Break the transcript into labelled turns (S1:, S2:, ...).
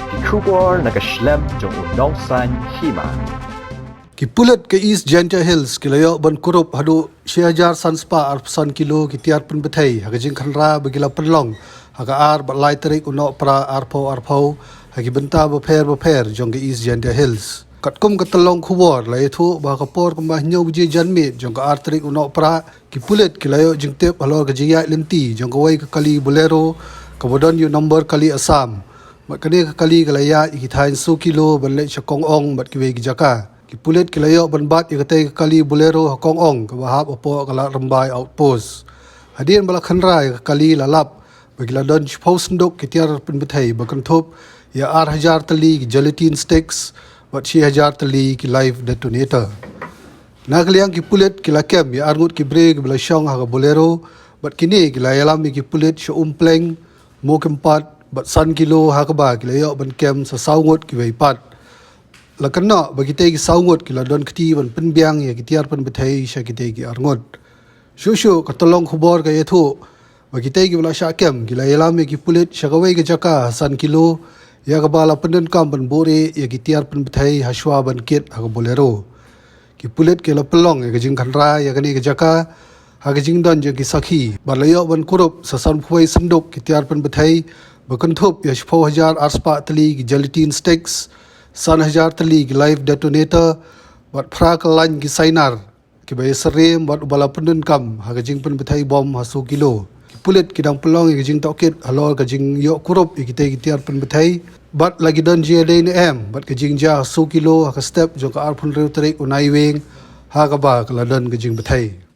S1: Kikubor nakaslem jong unongsan hima.
S2: Kipulat ke East Gentle Hills kilayo ban kurup hadu 1000 sanspa arpsan kilo kitiar pun betai hagajing khanra bagila penlong haga ar balai terik uno pra arpo hagi benta beper jong ke East Gentle Hills katkum ketelong kubor lai thu ba kapor kembah nyo biji janmit jong ke ar terik uno pra kipulat kilayo jingtep halor gajiya lenti jong ke wai ke kali bolero kabodon yu number kali asam mat kani ke kali galaya ikithain 1 kilo banle chakong ong mat kiwe gijaka Kipulit kilayo banbat ikatai kali bolero Hong Kong kabahap opo kala rambai outpost. Hadian bala khanra kali lalap bagila don post ndok kitiar penbetai bakanthop ya 8000 tali gelatin sticks bat 6000 tali ki live detonator. Nagaliang kipulit kilakem ya arngut kibreg bala syong ha bolero bat kini kilayalam kipulit syo umpleng mo kempat bat san kilo ha ba kilayo ban kem sa saungut kiwaipat. Lakana bagi tegi saungut kila don keti ban penbiang ya kitiar pen betai sya kitegi arngut. Shushu katolong khubor ka yathu bagi tegi bala syakem kila yalami ki pulit syagawai ke jaka san kilo ya kabala penden kam ban bore ya kitiar pen betai haswa ban kit ha bolero. Ki pulit kila pelong ya kajing khanra ya kani ke jaka ha kajing don je ki sakhi balayo ban kurup sasan phuai senduk kitiar pen betai bakanthop ya 4000 arspa tali gelatin sticks 1000 tali live detonator bat phra kalan ki sainar ki bay serem bat ubala pendun kam ha gajing pen betai bom ha 1 kilo pulit kidang pelong ki jing tokit halor gajing yo kurup ikite kitiar pen betai bat lagi don JDM bat gajing ja 1 kilo ha ka step jong ka ar phun rew tarik unai weng ha ka ba kala don gajing betai